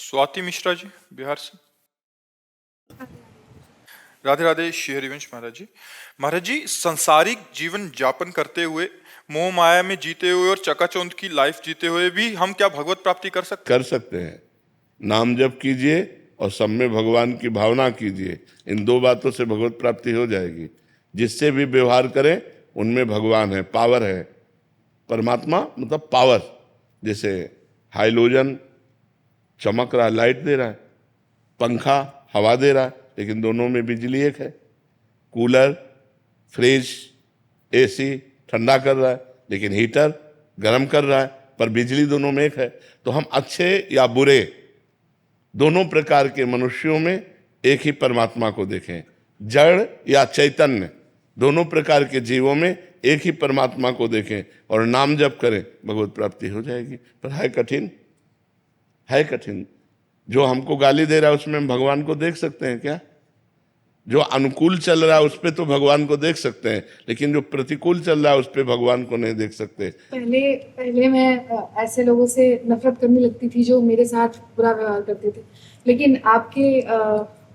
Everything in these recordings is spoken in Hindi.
स्वाति मिश्रा जी, बिहार से। राधे राधे श्री हरिवंश महाराज जी। महाराज जी, संसारिक जीवन यापन करते हुए, मोह माया में जीते हुए और चकाचौंध की लाइफ जीते हुए भी हम क्या भगवत प्राप्ति कर सकते कर सकते हैं। नाम जप कीजिए और सब में भगवान की भावना कीजिए, इन दो बातों से भगवत प्राप्ति हो जाएगी। जिससे भी व्यवहार करें उनमें भगवान है, पावर है। परमात्मा मतलब पावर। जैसे हाइलोजन चमक रहा है, लाइट दे रहा है, पंखा हवा दे रहा है, लेकिन दोनों में बिजली एक है। कूलर, फ्रिज, एसी ठंडा कर रहा है, लेकिन हीटर गर्म कर रहा है, पर बिजली दोनों में एक है। तो हम अच्छे या बुरे दोनों प्रकार के मनुष्यों में एक ही परमात्मा को देखें। जड़ या चैतन्य दोनों प्रकार के जीवों में एक ही परमात्मा को देखें और नाम जप करें, भगवत प्राप्ति हो जाएगी। पर है कठिन, है कठिन। जो हमको गाली दे रहा है उसमें हम भगवान को देख सकते हैं क्या? जो अनुकूल चल रहा है उस पर तो भगवान को देख सकते हैं, लेकिन जो प्रतिकूल चल रहा है उस पर भगवान को नहीं देख सकते। पहले पहले मैं ऐसे लोगों से नफरत करने लगती थी जो मेरे साथ बुरा व्यवहार करते थे, लेकिन आपके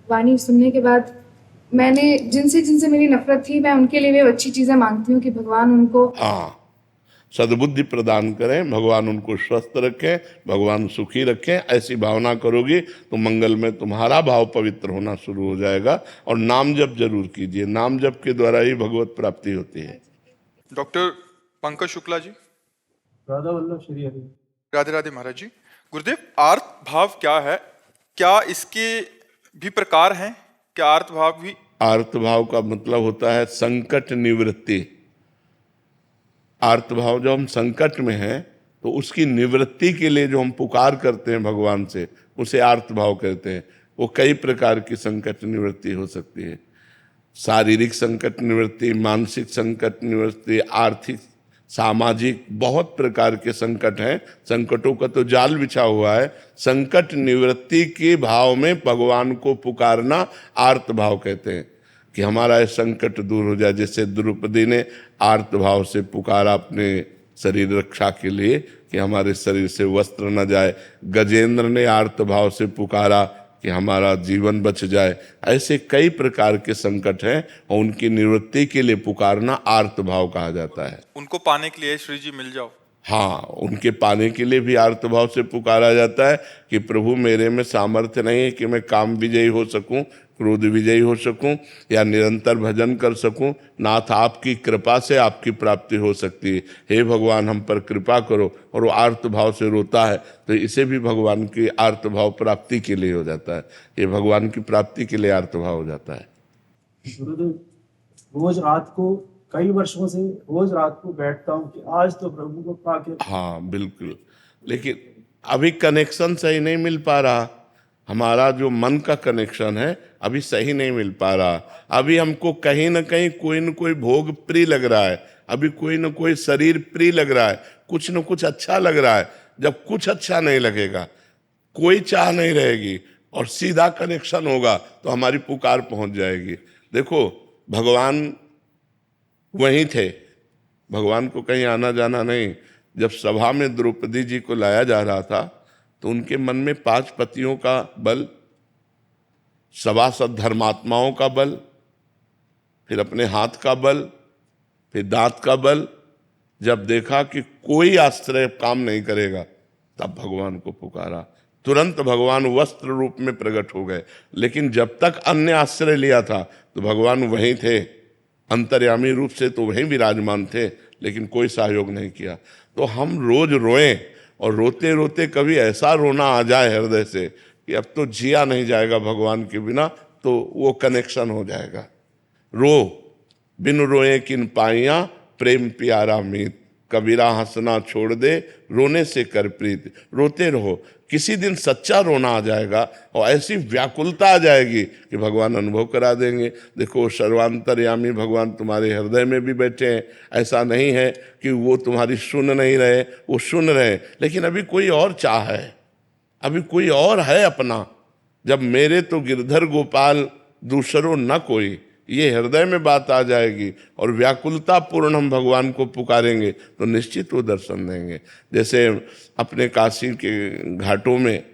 वाणी सुनने के बाद मैंने जिनसे जिनसे मेरी नफरत थी, मैं उनके लिए भी अच्छी चीजें मांगती हूँ कि भगवान उनको सद्बुद्धि प्रदान करें, भगवान उनको स्वस्थ रखें, भगवान सुखी रखें। ऐसी भावना करोगी तो मंगल में तुम्हारा भाव पवित्र होना शुरू हो जाएगा। और नाम जप जरूर कीजिए, नाम जप के द्वारा ही भगवत प्राप्ति होती है। डॉक्टर पंकज शुक्ला जी। राधा वल्लभ श्री हरि। राधे राधे महाराज जी। गुरुदेव, आर्त भाव क्या है? क्या इसके भी प्रकार हैं? क्या आर्त भाव भी? आर्त भाव का मतलब होता है संकट निवृत्ति। आर्त भाव, जब हम संकट में हैं तो उसकी निवृत्ति के लिए जो हम पुकार करते हैं भगवान से, उसे आर्त भाव कहते हैं। वो कई प्रकार की संकट निवृत्ति हो सकती है। शारीरिक संकट निवृत्ति, मानसिक संकट निवृत्ति, आर्थिक, सामाजिक, बहुत प्रकार के संकट हैं। संकटों का तो जाल बिछा हुआ है। संकट निवृत्ति के भाव में भगवान को पुकारना आर्त भाव कहते हैं, कि हमारा ये संकट दूर हो जाए। जैसे द्रौपदी ने आर्त भाव से पुकारा अपने शरीर रक्षा के लिए कि हमारे शरीर से वस्त्र न जाए। गजेंद्र ने आर्त भाव से पुकारा कि हमारा जीवन बच जाए। ऐसे कई प्रकार के संकट हैं और उनकी निवृत्ति के लिए पुकारना आर्त भाव कहा जाता है। उनको पाने के लिए श्री जी मिल जाओ। हाँ, उनके पाने के लिए भी आर्त भाव से पुकारा जाता है कि प्रभु मेरे में सामर्थ्य नहीं है कि मैं काम विजयी हो सकूं, क्रोध विजयी हो सकूं या निरंतर भजन कर सकूं। नाथ, आपकी कृपा से आपकी प्राप्ति हो सकती है। हे भगवान, हम पर कृपा करो। और वो आर्त भाव से रोता है तो इसे भी भगवान की आर्त भाव प्राप्ति के लिए हो जाता है। ये भगवान की प्राप्ति के लिए आर्त भाव हो जाता है। गुरुदेव, रोज रात को कई वर्षों से रोज रात को बैठता हूँ कि आज तो प्रभु को पाके। हाँ बिल्कुल, लेकिन अभी कनेक्शन सही नहीं मिल पा रहा। हमारा जो मन का कनेक्शन है अभी सही नहीं मिल पा रहा। अभी हमको कहीं ना कहीं कोई न कोई भोग प्रिय लग रहा है, अभी कोई न कोई शरीर प्रिय लग रहा है, कुछ न कुछ अच्छा लग रहा है। जब कुछ अच्छा नहीं लगेगा, कोई चाह नहीं रहेगी और सीधा कनेक्शन होगा तो हमारी पुकार पहुंच जाएगी। देखो, भगवान वहीं थे, भगवान को कहीं आना जाना नहीं। जब सभा में द्रौपदी जी को लाया जा रहा था तो उनके मन में 5 पतियों का बल, सभासद धर्मात्माओं का बल, फिर अपने हाथ का बल, फिर दांत का बल। जब देखा कि कोई आश्रय काम नहीं करेगा, तब भगवान को पुकारा। तुरंत भगवान वस्त्र रूप में प्रकट हो गए। लेकिन जब तक अन्य आश्रय लिया था तो भगवान वहीं थे, अंतर्यामी रूप से तो वहीं विराजमान थे, लेकिन कोई सहयोग नहीं किया। तो हम रोज रोएं और रोते रोते कभी ऐसा रोना आ जाए हृदय से कि अब तो जिया नहीं जाएगा भगवान के बिना, तो वो कनेक्शन हो जाएगा। रो बिन रोए किन पाइया, प्रेम प्यारा मीत। कबीरा हंसना छोड़ दे, रोने से कर प्रीत। रोते रहो, किसी दिन सच्चा रोना आ जाएगा और ऐसी व्याकुलता आ जाएगी कि भगवान अनुभव करा देंगे। देखो, सर्वांतर्यामी भगवान तुम्हारे हृदय में भी बैठे हैं। ऐसा नहीं है कि वो तुम्हारी सुन नहीं रहे, वो सुन रहे, लेकिन अभी कोई और चाह है, अभी कोई और है अपना। जब मेरे तो गिरधर गोपाल दूसरों न कोई, ये हृदय में बात आ जाएगी और व्याकुलता पूर्ण हम भगवान को पुकारेंगे तो निश्चित वो दर्शन देंगे। जैसे अपने काशी के घाटों में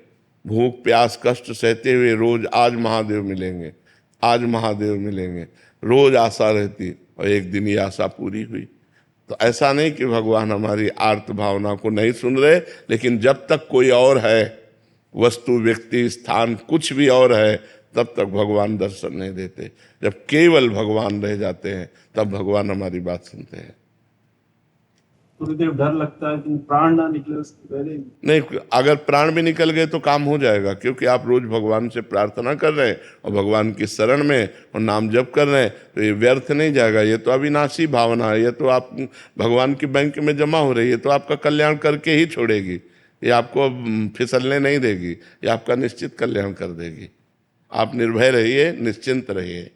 भूख प्यास कष्ट सहते हुए रोज आज महादेव मिलेंगे, आज महादेव मिलेंगे, रोज आशा रहती, और एक दिन ये आशा पूरी हुई। तो ऐसा नहीं कि भगवान हमारी आर्त भावना को नहीं सुन रहे, लेकिन जब तक कोई और है, वस्तु व्यक्ति स्थान कुछ भी और है, तब तक भगवान दर्शन नहीं देते। जब केवल भगवान रह जाते हैं तब भगवान हमारी बात सुनते हैं। गुरुदेव डर लगता है कि प्राण ना निकले उसके पहले ही। नहीं, अगर प्राण भी निकल गए तो काम हो जाएगा, क्योंकि आप रोज भगवान से प्रार्थना कर रहे हैं और भगवान की शरण में और नाम जप कर रहे हैं, तो ये व्यर्थ नहीं जाएगा। ये तो अविनाशी भावना है, ये तो आप भगवान की बैंक में जमा हो रही है, तो आपका कल्याण करके ही छोड़ेगी। ये आपको फिसलने नहीं देगी, ये आपका निश्चित कल्याण कर देगी। आप निर्भय रहिए, निश्चिंत रहिए।